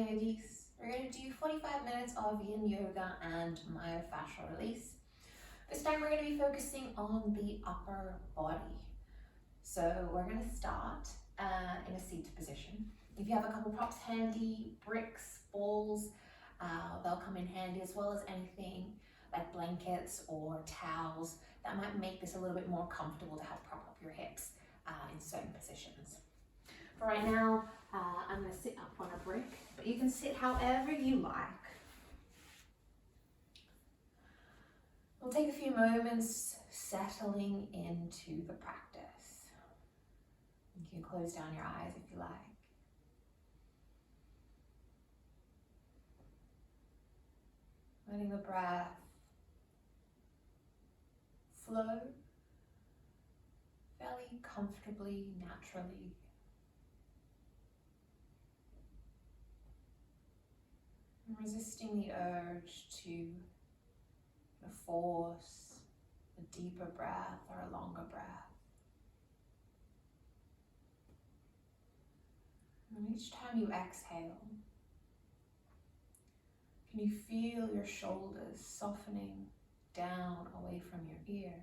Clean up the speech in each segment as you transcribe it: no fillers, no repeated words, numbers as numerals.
yogis. We're going to do 45 minutes of yin yoga and myofascial release. This time we're going to be focusing on the upper body. So we're going to start in a seated position. If you have a couple props handy, bricks, balls, they'll come in handy, as well as anything like blankets or towels that might make this a little bit more comfortable to help prop up your hips in certain positions. For right now, I'm going to sit up on a brick, but you can sit however you like. We'll take a few moments settling into the practice. You can close down your eyes if you like. Letting the breath flow fairly comfortably, naturally. And resisting the urge to force a deeper breath or a longer breath. And each time you exhale, can you feel your shoulders softening down away from your ears?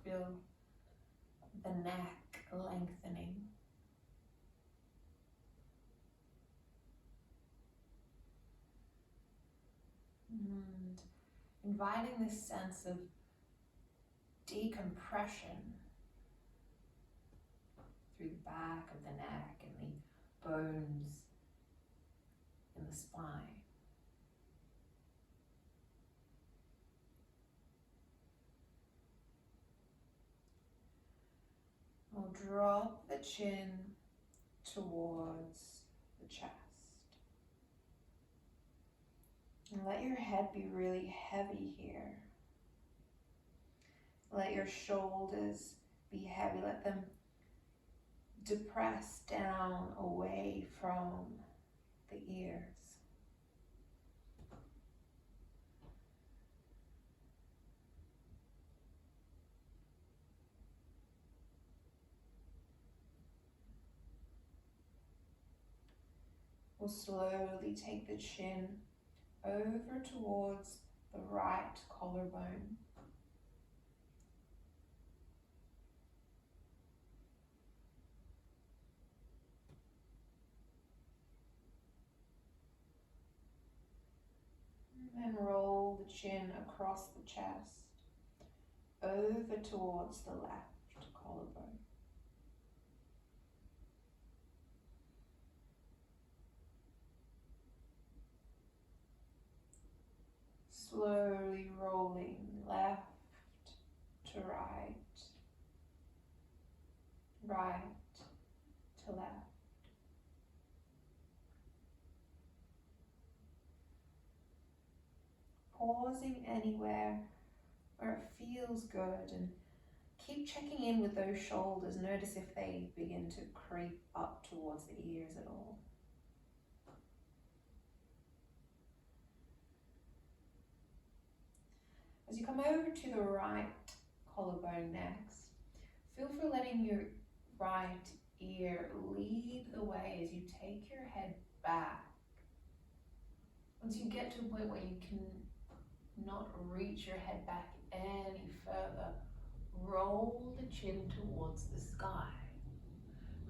Feel the neck lengthening. And inviting this sense of decompression through the back of the neck and the bones in the spine. We'll drop the chin towards the chest. And let your head be really heavy here. Let your shoulders be heavy. Let them depress down away from the ears. We'll slowly take the chin over towards the right collarbone. And roll the chin across the chest, over towards the left collarbone. Slowly rolling left to right, right to left. Pausing anywhere where it feels good, and keep checking in with those shoulders. Notice if they begin to creep up towards the ears at all. As you come over to the right collarbone next, feel free letting your right ear lead the way as you take your head back. Once you get to a point where you can not reach your head back any further, roll the chin towards the sky.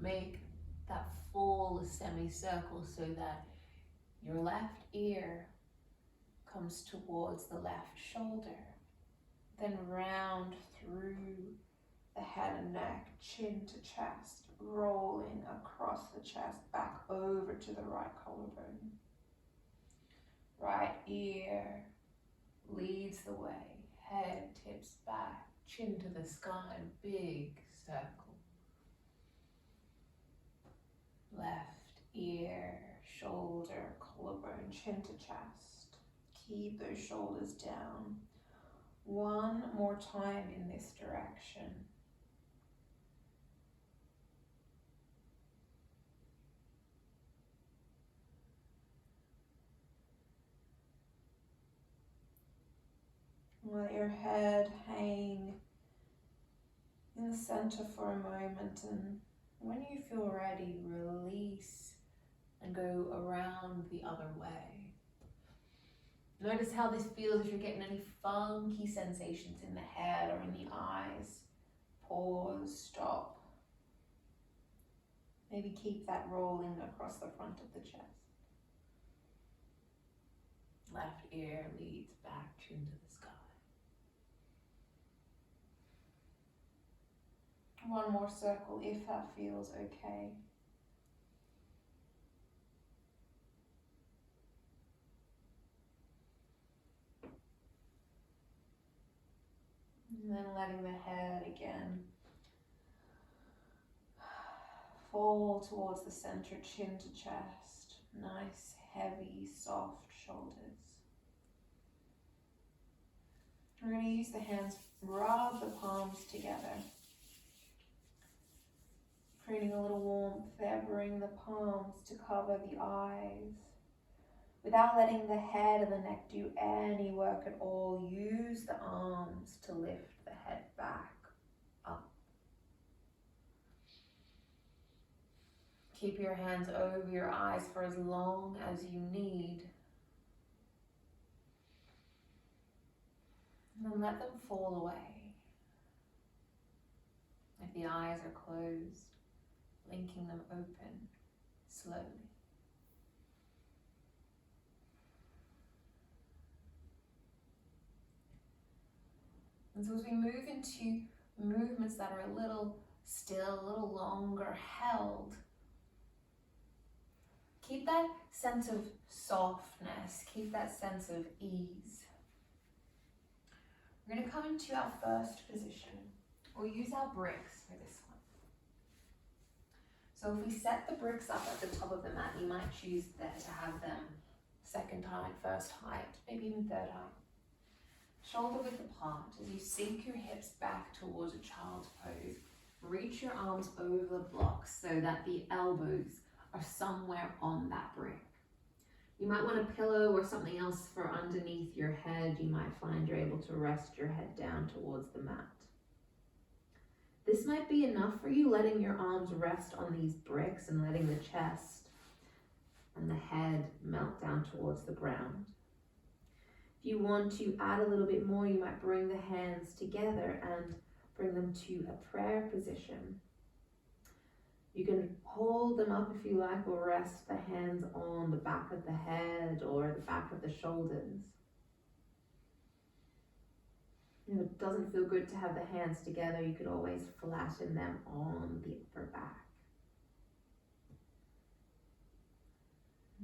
Make that full semicircle so that your left ear comes towards the left shoulder. Then round through the head and neck, chin to chest, rolling across the chest, back over to the right collarbone. Right ear leads the way, head tips back, chin to the sky, big circle. Left ear, shoulder, collarbone, chin to chest. Keep those shoulders down. One more time in this direction. Let your head hang in the center for a moment, and when you feel ready, release and go around the other way. Notice how this feels, if you're getting any funky sensations in the head or in the eyes. Pause, stop. Maybe keep that rolling across the front of the chest. Left ear leads back into the sky. One more circle if that feels okay. And then letting the head again fall towards the center, chin to chest. Nice, heavy, soft shoulders. We're going to use the hands, rub the palms together. Creating a little warmth there, bring the palms to cover the eyes. Without letting the head and the neck do any work at all, use the arms to lift the head back up. Keep your hands over your eyes for as long as you need. And then let them fall away. If the eyes are closed, linking them open slowly. And so as we move into movements that are a little still, a little longer held, keep that sense of softness, keep that sense of ease. We're going to come into our first position. We'll use our bricks for this one. So if we set the bricks up at the top of the mat, you might choose there to have them second height, first height, maybe even third height. Shoulder width apart as you sink your hips back towards a child's pose. Reach your arms over the blocks so that the elbows are somewhere on that brick. You might want a pillow or something else for underneath your head. You might find you're able to rest your head down towards the mat. This might be enough for you, letting your arms rest on these bricks and letting the chest and the head melt down towards the ground. If you want to add a little bit more, you might bring the hands together and bring them to a prayer position. You can hold them up if you like, or rest the hands on the back of the head or the back of the shoulders. If it doesn't feel good to have the hands together, you could always flatten them on the upper back.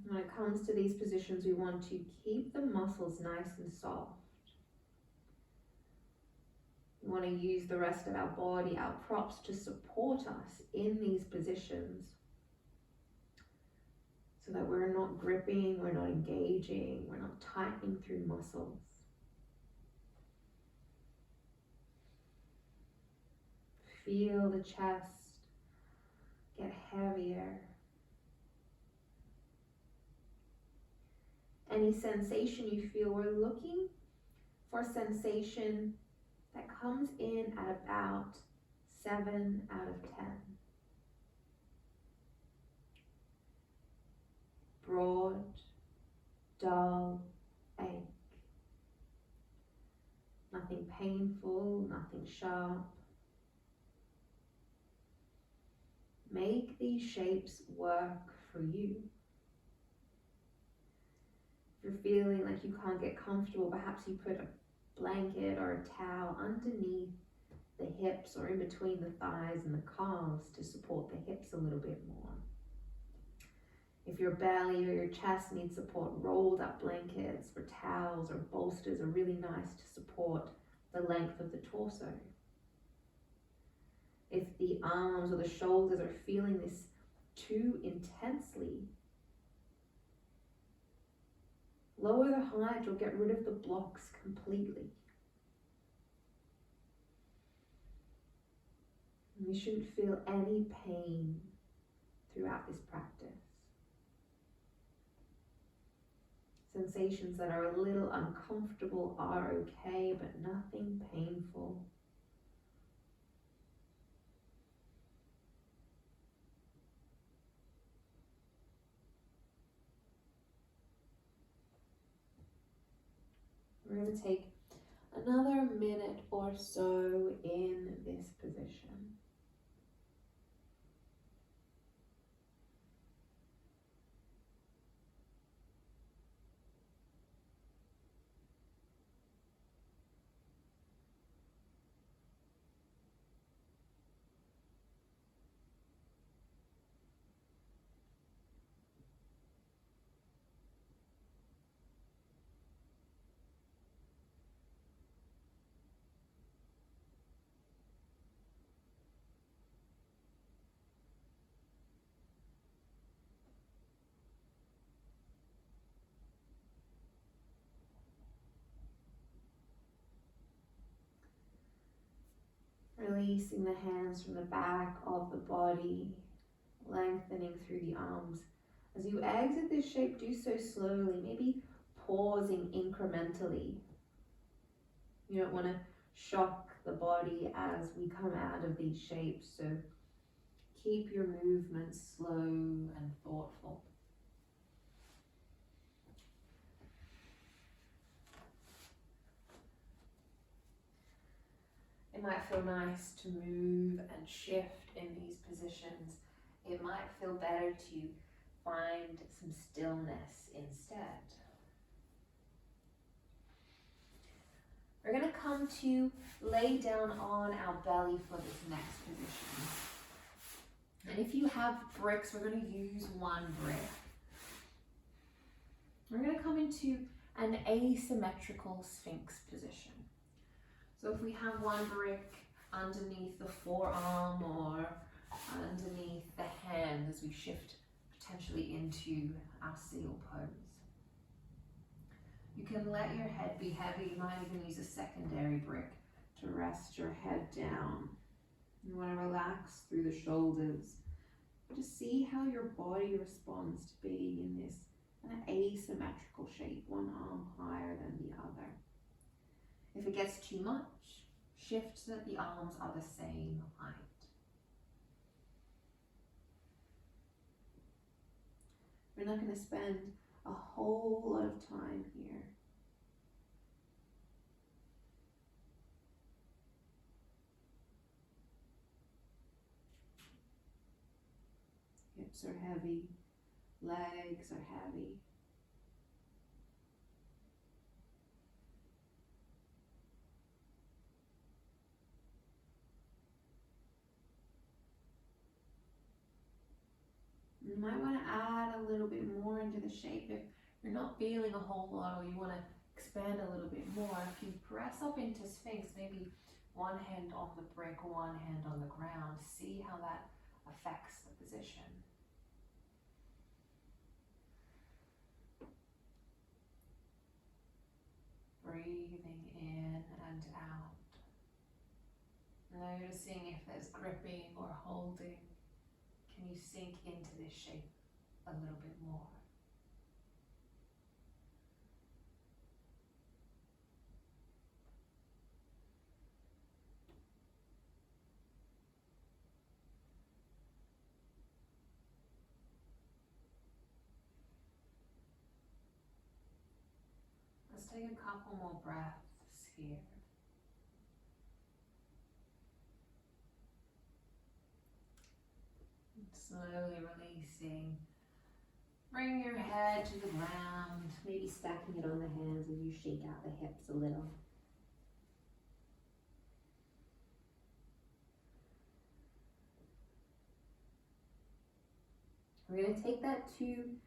When it comes to these positions, we want to keep the muscles nice and soft. We want to use the rest of our body, our props, to support us in these positions so that we're not gripping, we're not engaging, we're not tightening through muscles. Feel the chest get heavier. Any sensation you feel, we're looking for sensation that comes in at about 7 out of 10. Broad, dull, ache. Nothing painful, nothing sharp. Make these shapes work for you. If you're feeling like you can't get comfortable, perhaps you put a blanket or a towel underneath the hips or in between the thighs and the calves to support the hips a little bit more. If your belly or your chest needs support, rolled up blankets or towels or bolsters are really nice to support the length of the torso. If the arms or the shoulders are feeling this too intensely, lower the height or get rid of the blocks completely. And we shouldn't feel any pain throughout this practice. Sensations that are a little uncomfortable are okay, but nothing painful. We're going to take another minute or so in this position. Releasing the hands from the back of the body, lengthening through the arms. As you exit this shape, do so slowly, maybe pausing incrementally. You don't want to shock the body as we come out of these shapes, so keep your movements slow and thoughtful. It might feel nice to move and shift in these positions. It might feel better to find some stillness instead. We're going to come to lay down on our belly for this next position. And if you have bricks, we're going to use one brick. We're going to come into an asymmetrical Sphinx position. So if we have one brick underneath the forearm or underneath the hand as we shift potentially into our seal pose. You can let your head be heavy. You might even use a secondary brick to rest your head down. You want to relax through the shoulders. Just see how your body responds to being in this kind of asymmetrical shape, one arm higher than the other. If it gets too much, shift so that the arms are the same height. We're not going to spend a whole lot of time here. Hips are heavy, legs are heavy. You might want to add a little bit more into the shape if you're not feeling a whole lot, or you want to expand a little bit more. If you press up into Sphinx, maybe one hand on the brick, one hand on the ground, see how that affects the position. Breathing in and out. Noticing if there's gripping or holding. Can you sink into this shape a little bit more? Let's take a couple more breaths here. Slowly releasing. Bring your head to the ground, maybe stacking it on the hands as you shake out the hips a little. We're going to take that to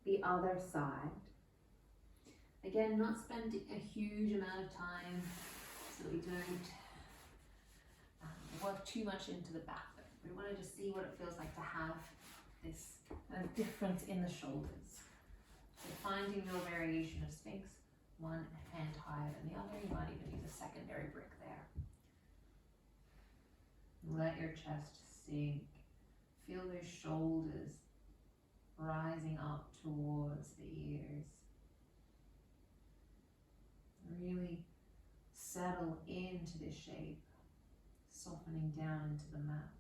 the other side. Again, not spending a huge amount of time so that we don't work too much into the back. We want to just see what it feels like to have this kind of difference in the shoulders. So finding your variation of Sphinx, one hand higher than the other. You might even use a secondary brick there. Let your chest sink. Feel those shoulders rising up towards the ears. Really settle into this shape, softening down into the mat.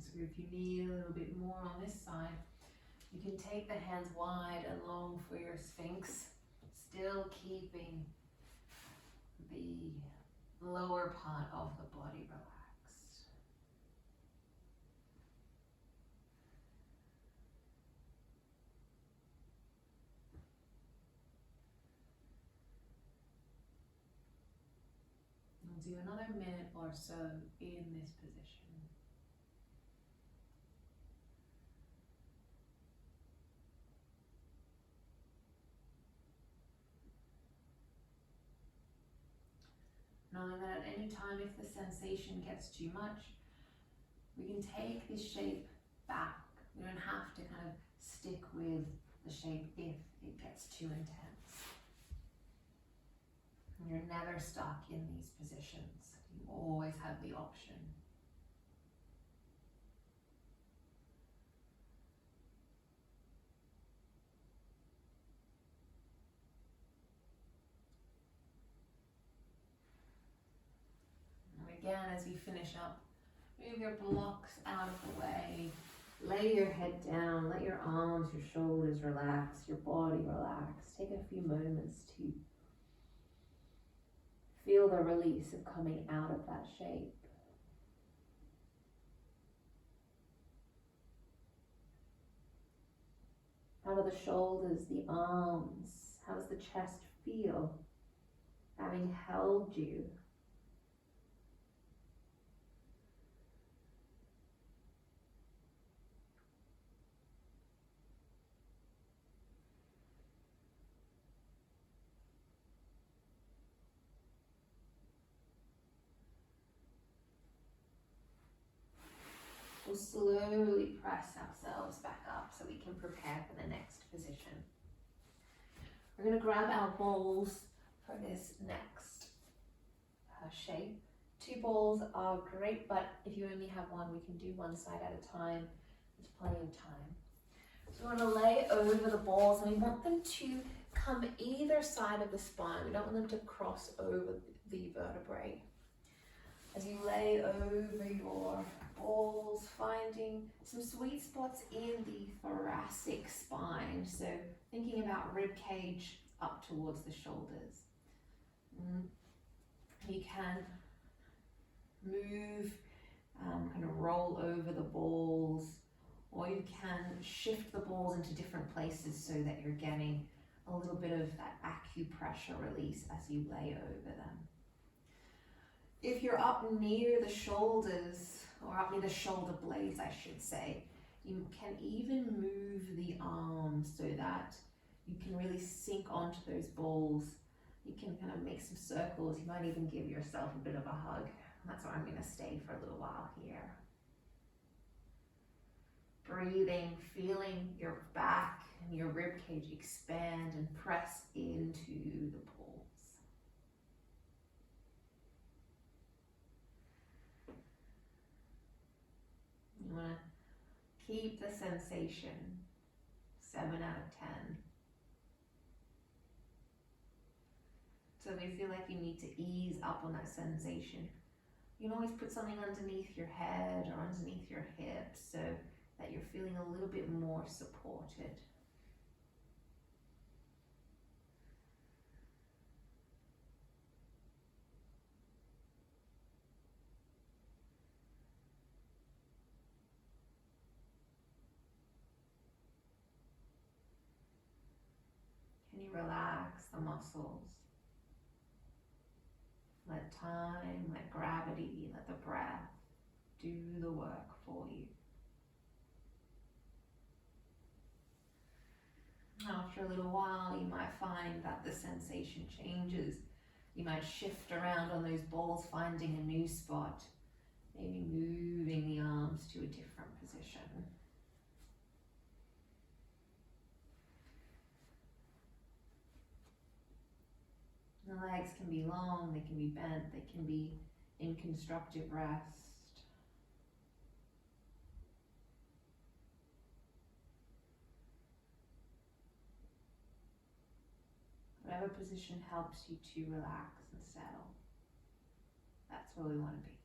So if you need a little bit more on this side, you can take the hands wide and long for your Sphinx, still keeping the lower part of the body relaxed. We'll do another minute or so in this position. Knowing that at any time if the sensation gets too much, we can take this shape back. We don't have to kind of stick with the shape if it gets too intense. You're never stuck in these positions. You always have the option. And again, as you finish up, move your blocks out of the way. Lay your head down, let your arms, your shoulders relax, your body relax. Take a few moments to feel the release of coming out of that shape. How do the shoulders, the arms, how does the chest feel having held you? We'll slowly press ourselves back up so we can prepare for the next position. We're going to grab our balls for this next shape. 2 balls are great, but if you only have one, we can do one side at a time. There's plenty of time. So we're going to lay over the balls, and we want them to come either side of the spine. We don't want them to cross over the vertebrae. As you lay over your balls, finding some sweet spots in the thoracic spine. So thinking about rib cage up towards the shoulders. You can move, kind of roll over the balls, or you can shift the balls into different places so that you're getting a little bit of that acupressure release as you lay over them. If you're up near the shoulders, or up near the shoulder blades, I should say, you can even move the arms so that you can really sink onto those balls. You can kind of make some circles. You might even give yourself a bit of a hug. That's where I'm going to stay for a little while here. Breathing, feeling your back and your rib cage expand and press into the balls. You want to keep the sensation, 7 out of 10. So if you feel like you need to ease up on that sensation, you can always put something underneath your head or underneath your hips so that you're feeling a little bit more supported. Can you relax the muscles? Let time, let gravity, let the breath do the work for you. After a little while, you might find that the sensation changes. You might shift around on those balls, finding a new spot, maybe moving the arms to a different position. The legs can be long, they can be bent, they can be in constructive rest. Whatever position helps you to relax and settle, that's where we want to be.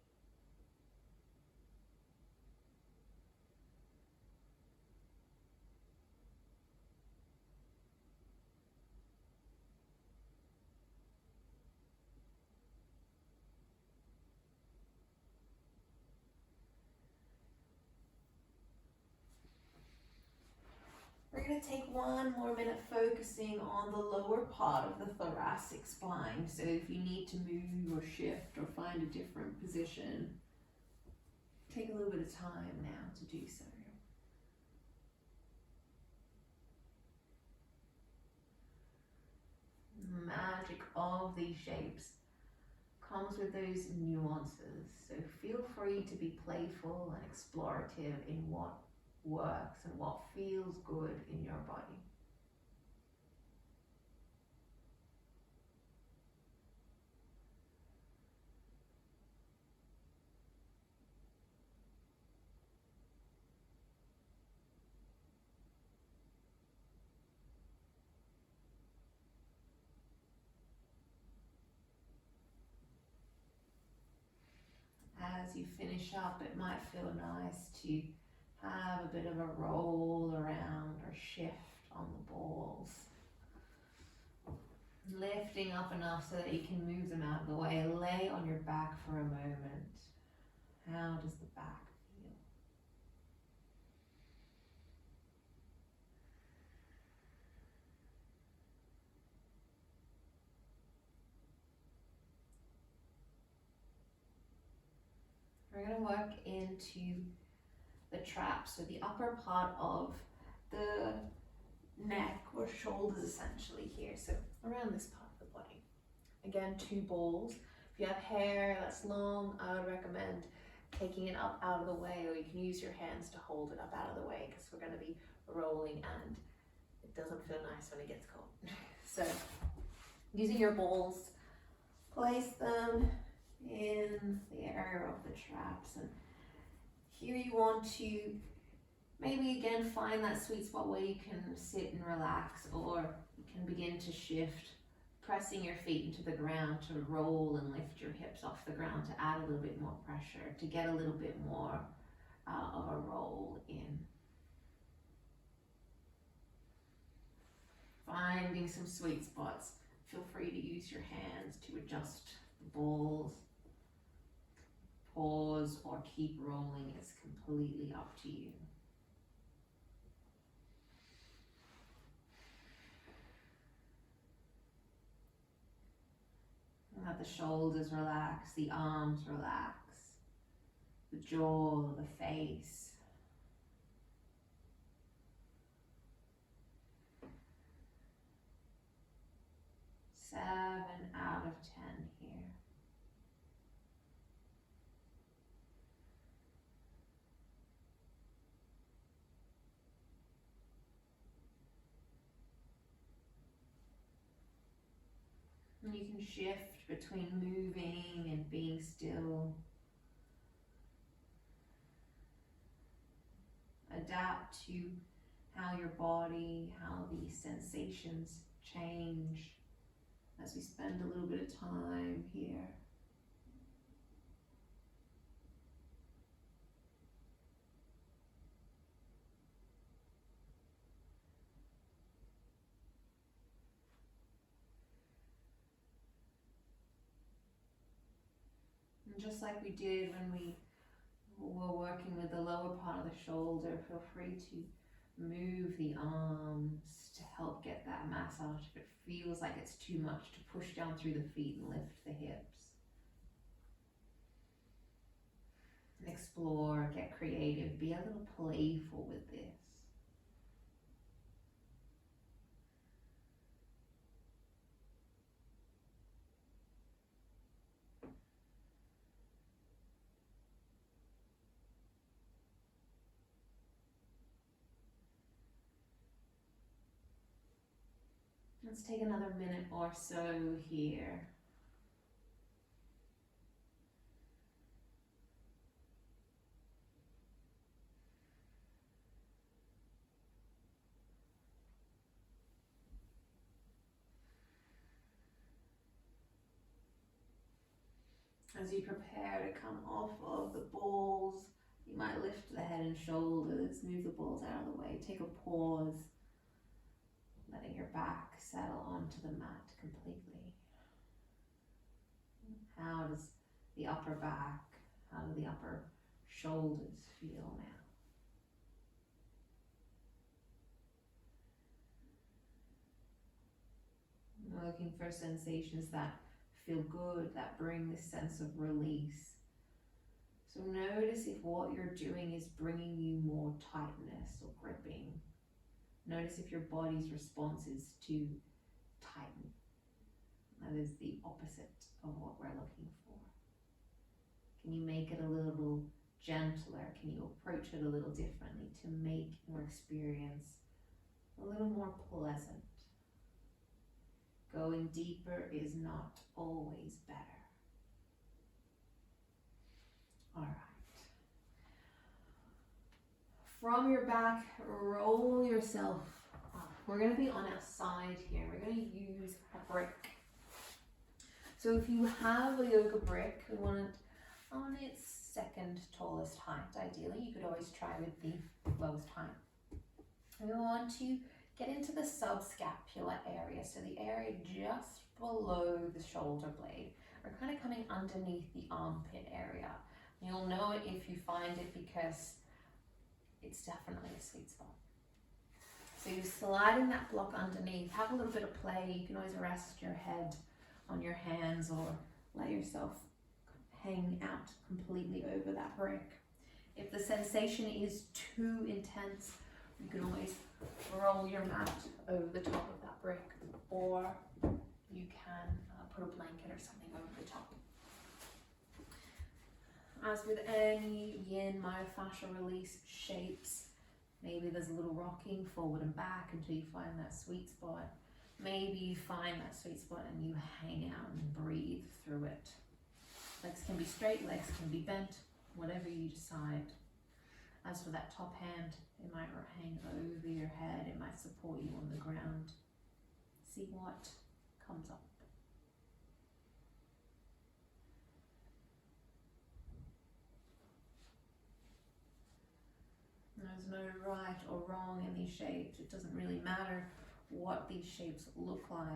We're going to take 1 more minute focusing on the lower part of the thoracic spine. So if you need to move or shift or find a different position, take a little bit of time now to do so. The magic of these shapes comes with those nuances. So feel free to be playful and explorative in what works and what feels good in your body. As you finish up, it might feel nice to have a bit of a roll around or shift on the balls. Lifting up enough so that you can move them out of the way. Lay on your back for a moment. How does the back feel? We're going to work into the traps, so the upper part of the neck or shoulders essentially here, so around this part of the body. Again, 2 balls. If you have hair that's long, I would recommend taking it up out of the way, or you can use your hands to hold it up out of the way because we're going to be rolling and it doesn't feel nice when it gets cold. So using your balls, place them in the area of the traps, and here you want to maybe again find that sweet spot where you can sit and relax, or you can begin to shift, pressing your feet into the ground to roll and lift your hips off the ground to add a little bit more pressure, to get a little bit more of a roll in. Finding some sweet spots. Feel free to use your hands to adjust the balls. Pause or keep rolling, it's completely up to you. Let the shoulders relax, the arms relax, the jaw, the face. Seven out of 10 here. And you can shift between moving and being still. Adapt to how your body, how the sensations change as we spend a little bit of time here. And just like we did when we were working with the lower part of the shoulder, feel free to move the arms to help get that massage if it feels like it's too much to push down through the feet and lift the hips. And explore, get creative, be a little playful with this. Let's take another minute or so here. As you prepare to come off of the balls, you might lift the head and shoulders, move the balls out of the way, take a pause, letting your back settle onto the mat completely. How does the upper back, how do the upper shoulders feel now? looking for sensations that feel good, that bring this sense of release. So notice if what you're doing is bringing you more tightness or gripping. Notice if your body's response is to tighten. That is the opposite of what we're looking for. Can you make it a little gentler? Can you approach it a little differently to make your experience a little more pleasant? Going deeper is not always better. All right. From your back, roll yourself up. We're going to be on our side here. We're going to use a brick. So if you have a yoga brick, we want it on its second tallest height. Ideally, you could always try with the lowest height. We want to get into the subscapular area, so the area just below the shoulder blade. We're kind of coming underneath the armpit area. You'll know it if you find it because it's definitely a sweet spot. So you're sliding that block underneath. Have a little bit of play. You can always rest your head on your hands or let yourself hang out completely over that brick. If the sensation is too intense, you can always roll your mat over the top of that brick, or you can put a blanket or something over the top. As with any yin myofascial release shapes, maybe there's a little rocking forward and back until you find that sweet spot. Maybe you find that sweet spot and you hang out and breathe through it. Legs can be straight, legs can be bent, whatever you decide. As for that top hand, it might hang over your head, it might support you on the ground. See what comes up. There's no right or wrong in these shapes. It doesn't really matter what these shapes look like.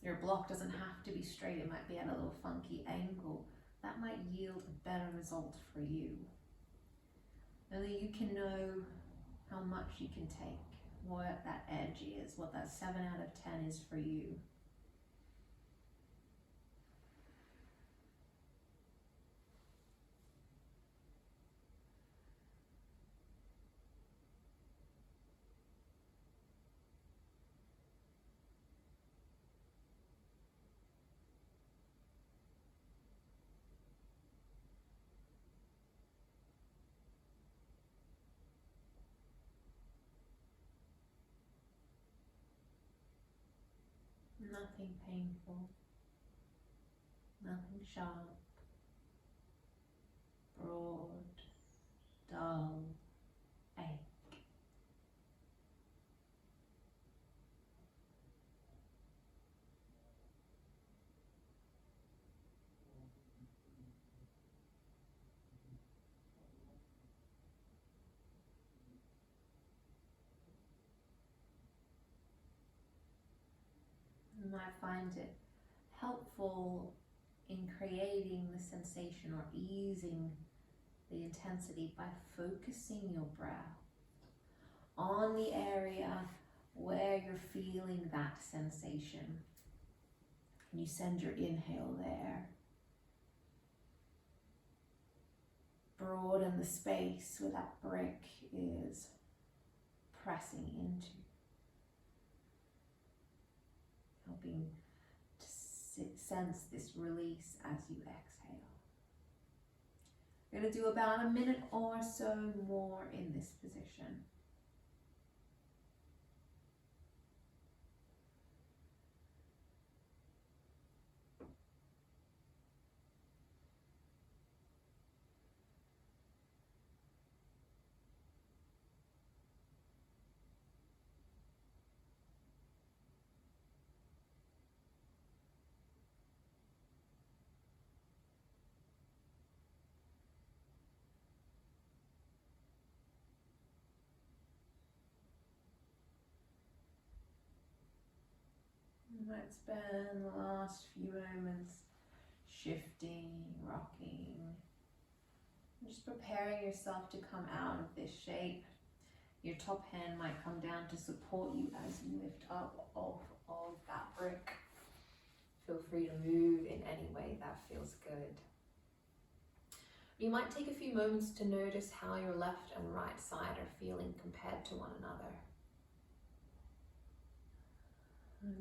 Your block doesn't have to be straight. It might be at a little funky angle. That might yield a better result for you. And then you can know how much you can take, what that edge is, what that 7 out of 10 is for you. Nothing painful, nothing sharp, broad, dull, ache. And I find it helpful in creating the sensation or easing the intensity by focusing your breath on the area where you're feeling that sensation. And you send your inhale there. Broaden the space where that brick is pressing into. Helping to sense this release as you exhale. We're going to do about a minute or so more in this position. Let's spend the last few moments shifting, rocking, just preparing yourself to come out of this shape. Your top hand might come down to support you as you lift up off of that brick. free to move in any way that feels good. You might take a few moments to notice how your left and right side are feeling compared to one another.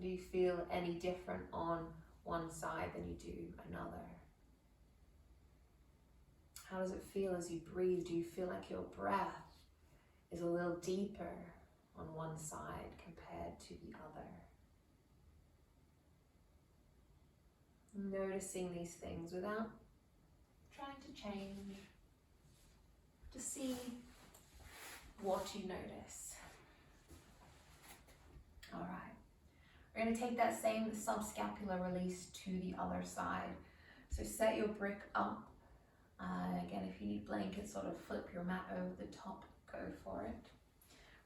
Do you feel any different on one side than you do another? How does it feel as you breathe? Do you feel like your breath is a little deeper on one side compared to the other? Noticing these things without trying to change. Just see what you notice. All right. We're going to take that same subscapular release to the other side. So set your brick up. Again, if you need blankets, sort of flip your mat over the top, go for it.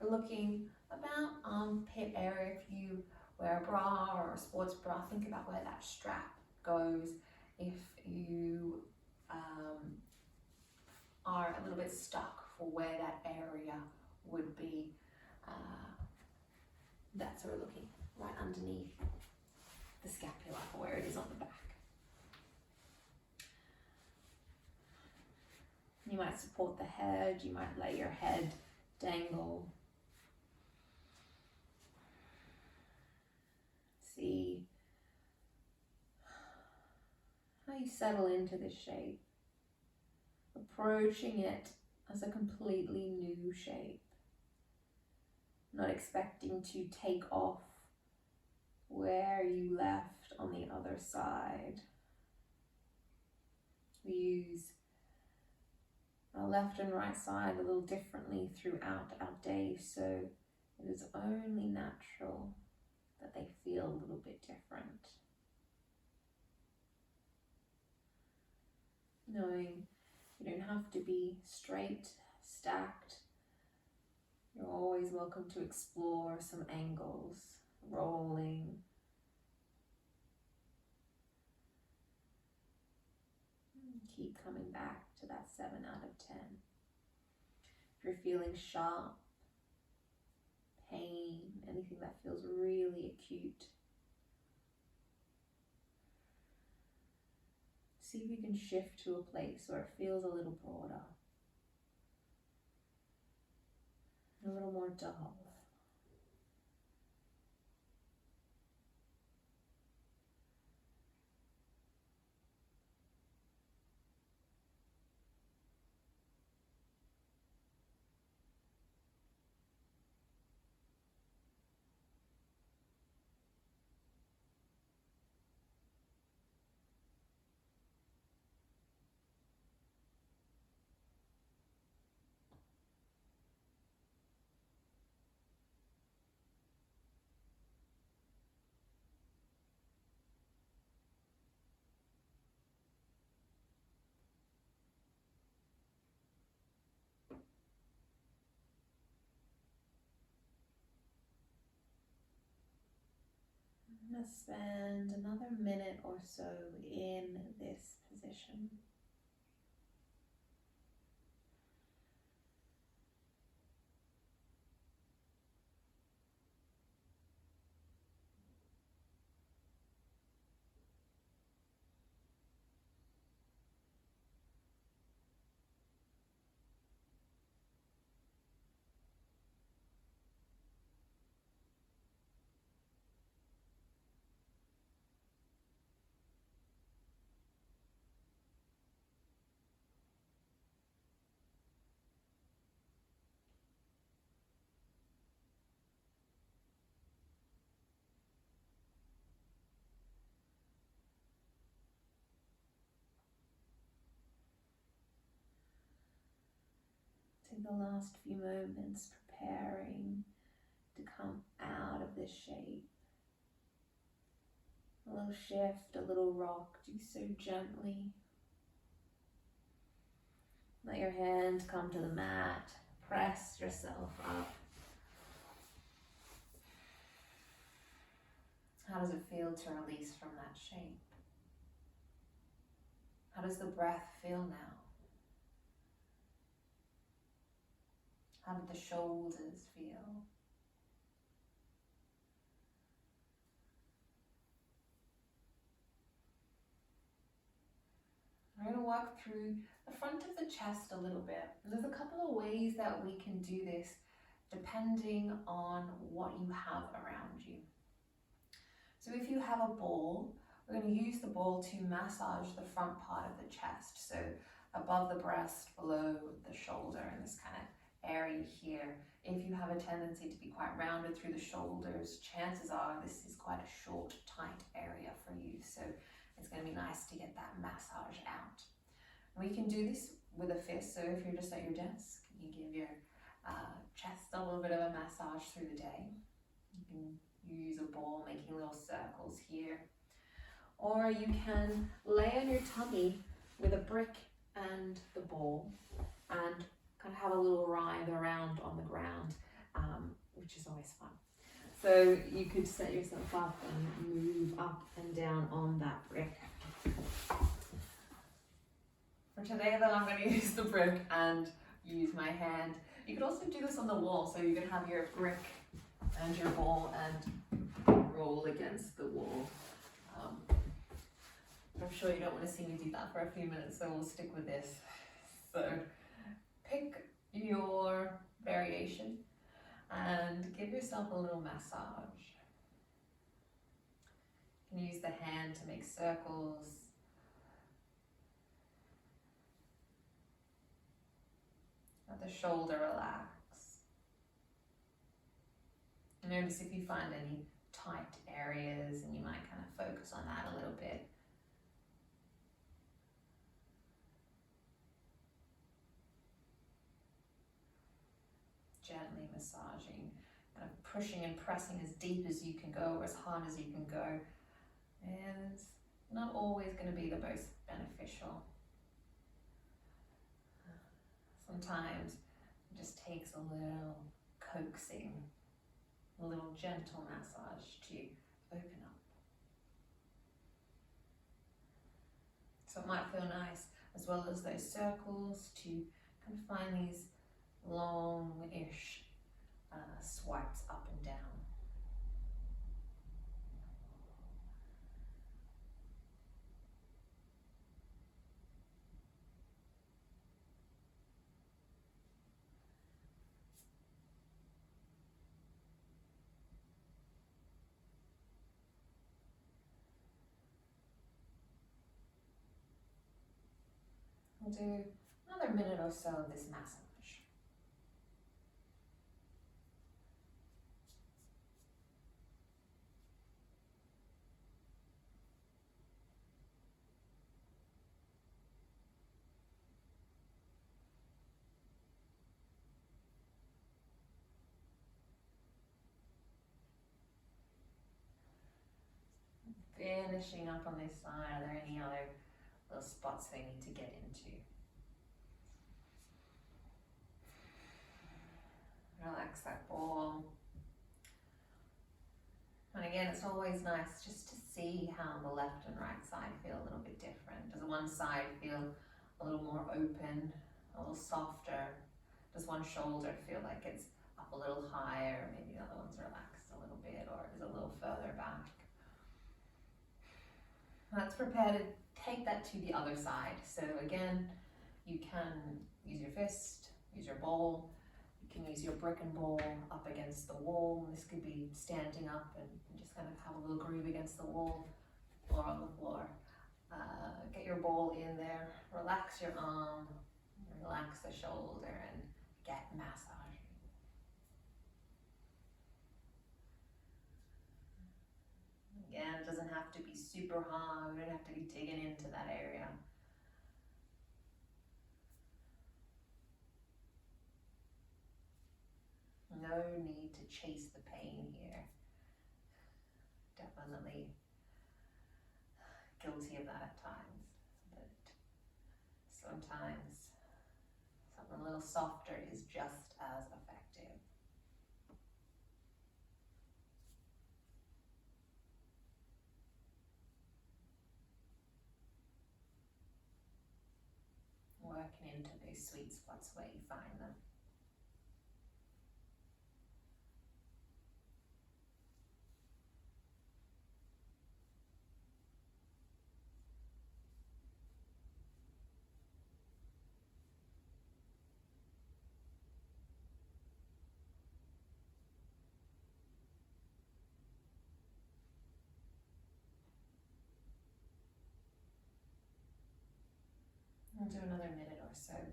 We're looking about armpit area. If you wear a bra or a sports bra, think about where that strap goes. If you are a little bit stuck for where that area would be, that's what we're looking right underneath the scapula, or where it is on the back. You might support the head, you might let your head dangle. See how you settle into this shape, approaching it as a completely new shape, not expecting to take off where you left on the other side. We use our left and right side a little differently throughout our day, so it is only natural that they feel a little bit different. Knowing you don't have to be straight, stacked. You're always welcome to explore some angles, rolling. Keep coming back to that 7 out of 10. If you're feeling sharp, pain, anything that feels really acute, see if you can shift to a place where it feels a little broader, a little more dull. I'm going to spend another minute or so in this position. Take the last few moments preparing to come out of this shape. A little shift, a little rock, do so gently. Let your hand come to the mat, press yourself up. How does it feel to release from that shape? How does the breath feel now? How do the shoulders feel? through the front of the chest a little bit. And there's a couple of ways that we can do this depending on what you have around you. So if you have a ball, we're going to use the ball to massage the front part of the chest. So above the breast, below the shoulder, and this kind of area here. If you have a tendency to be quite rounded through the shoulders, chances are this is quite a short, tight area for you. So it's going to be nice to get that massage out. And we can do this with a fist. So if you're just at your desk, you give your chest a little bit of a massage through the day. You can use a ball making little circles here. Or you can lay on your tummy with a brick and the ball and kind of have a little writhe around on the ground, which is always fun. So you could set yourself up and move up and down on that brick. For today then I'm going to use the brick and use my hand. You could also do this on the wall, so you can have your brick and your ball and roll against the wall. I'm sure you don't want to see me do that for a few minutes, so we'll stick with this. So pick your variation and give yourself a little massage. You can use the hand to make circles. Let the shoulder relax. Notice if you find any tight areas, and you might kind of focus on that a little bit. Gently massaging, kind of pushing and pressing as deep as you can go, or as hard as you can go. And it's not always going to be the most beneficial. Sometimes it just takes a little coaxing, a little gentle massage to open up. So it might feel nice, as well as those circles, to kind of find these long-ish swipes up and down. We'll do another minute or so of this massage. Finishing up on this side. Are there any other little spots they need to get into? Relax that ball. And again, it's always nice just to see how the left and right side feel a little bit different. Does one side feel a little more open, a little softer? Does one shoulder feel like it's up a little higher? Maybe the other one's relaxed a little bit, or is a little further back. Let's prepare to take that to the other side. So again, you can use your fist, use your ball, you can use your brick and ball up against the wall. This could be standing up and just kind of have a little groove against the wall or on the floor. Get your ball in there, relax your arm, relax the shoulder, and get massaging. Again, it doesn't have to be super hard, we don't have to be digging into that area. No need to chase the pain here. Definitely guilty of that at times, but sometimes something a little softer is just as effective. Working into those sweet spots where you find them. We'll do another minute or so here.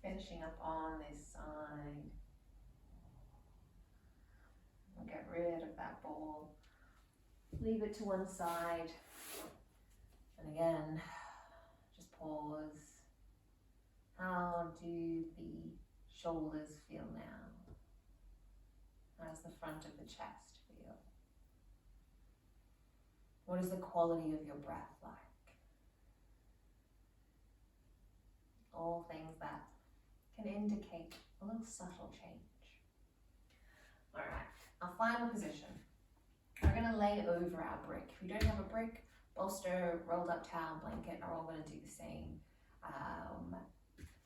Finishing up on this side. We'll get rid of that ball. Leave it to one side. And again, just pause. How do the shoulders feel now? How's the front of the chest feel? What is the quality of your breath like? All things that can indicate a little subtle change. All right, our final position. We're going to lay over our brick. If you don't have a brick, bolster, rolled up towel, blanket are all going to do the same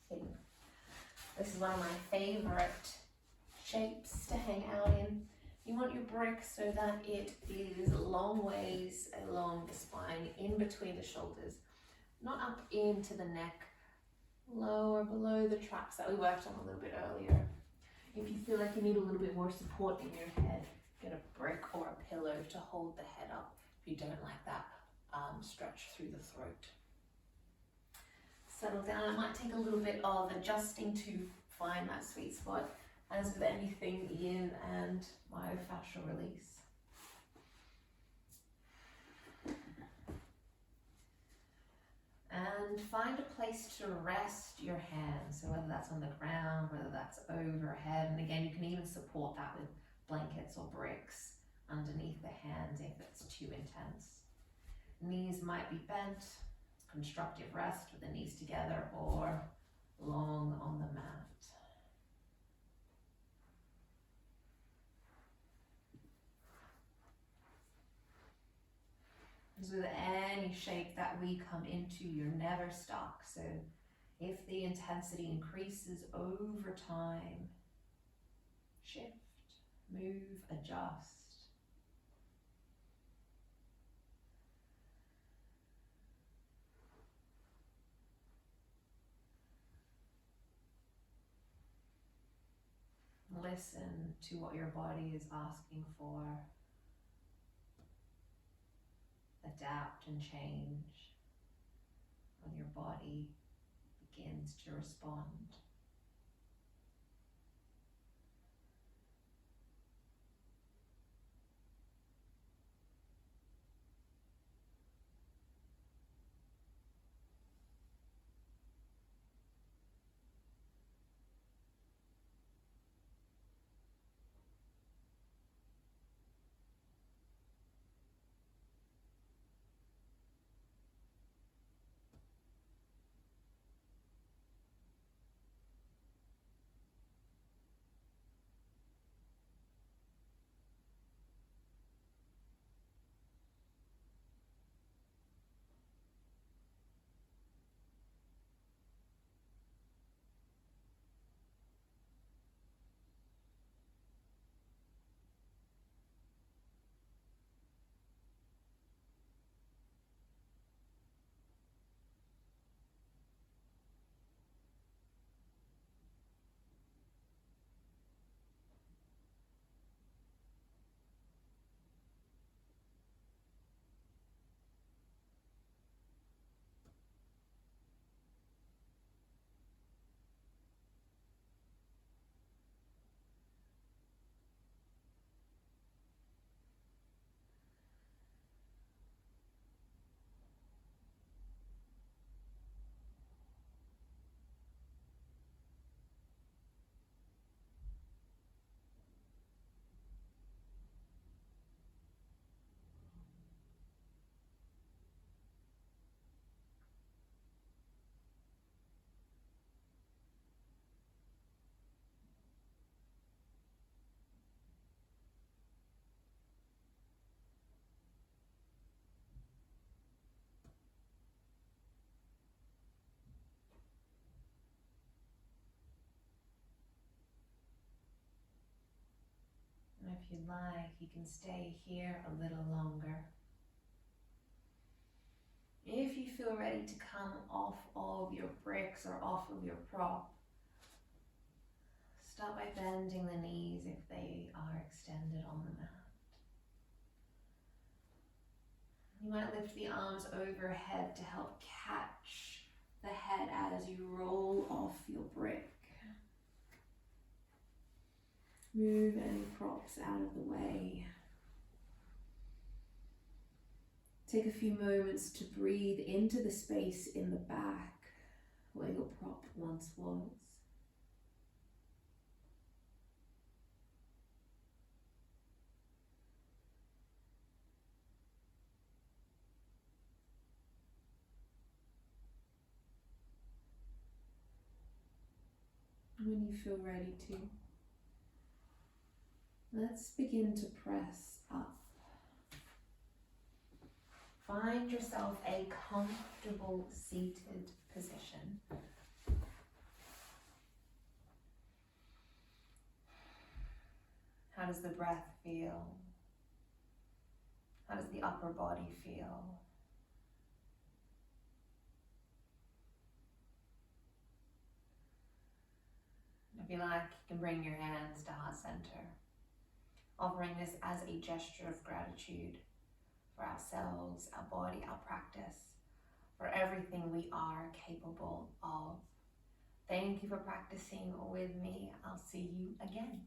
thing. This is one of my favorite shapes to hang out in. You want your brick so that it is long ways along the spine, in between the shoulders, not up into the neck, lower below the traps that we worked on a little bit earlier. If you feel like you need a little bit more support in your head, get a brick or a pillow to hold the head up if you don't like that stretch through the throat. Settle down. It might take a little bit of adjusting to find that sweet spot, as with anything, yin and myofascial release. And find a place to rest your hands, so whether that's on the ground, whether that's overhead, and again you can even support that with blankets or bricks underneath the hands if it's too intense. Knees might be bent, constructive rest with the knees together, or long on the mat. As with any shape that we come into, you're never stuck. So if the intensity increases over time, shift, move, adjust. Listen to what your body is asking for. Adapt and change when your body begins to respond. if you'd like, you can stay here a little longer. If you feel ready to come off of your bricks or off of your prop, start by bending the knees if they are extended on the mat. You might lift the arms overhead to help catch the head as you roll off your brick. Move any props out of the way. Take a few moments to breathe into the space in the back where your prop once was. When you feel ready to, let's begin to press up. Find yourself a comfortable seated position. How does the breath feel? How does the upper body feel? If you like, you can bring your hands to heart center, offering this as a gesture of gratitude for ourselves, our body, our practice, for everything we are capable of. Thank you for practicing with me. I'll see you again.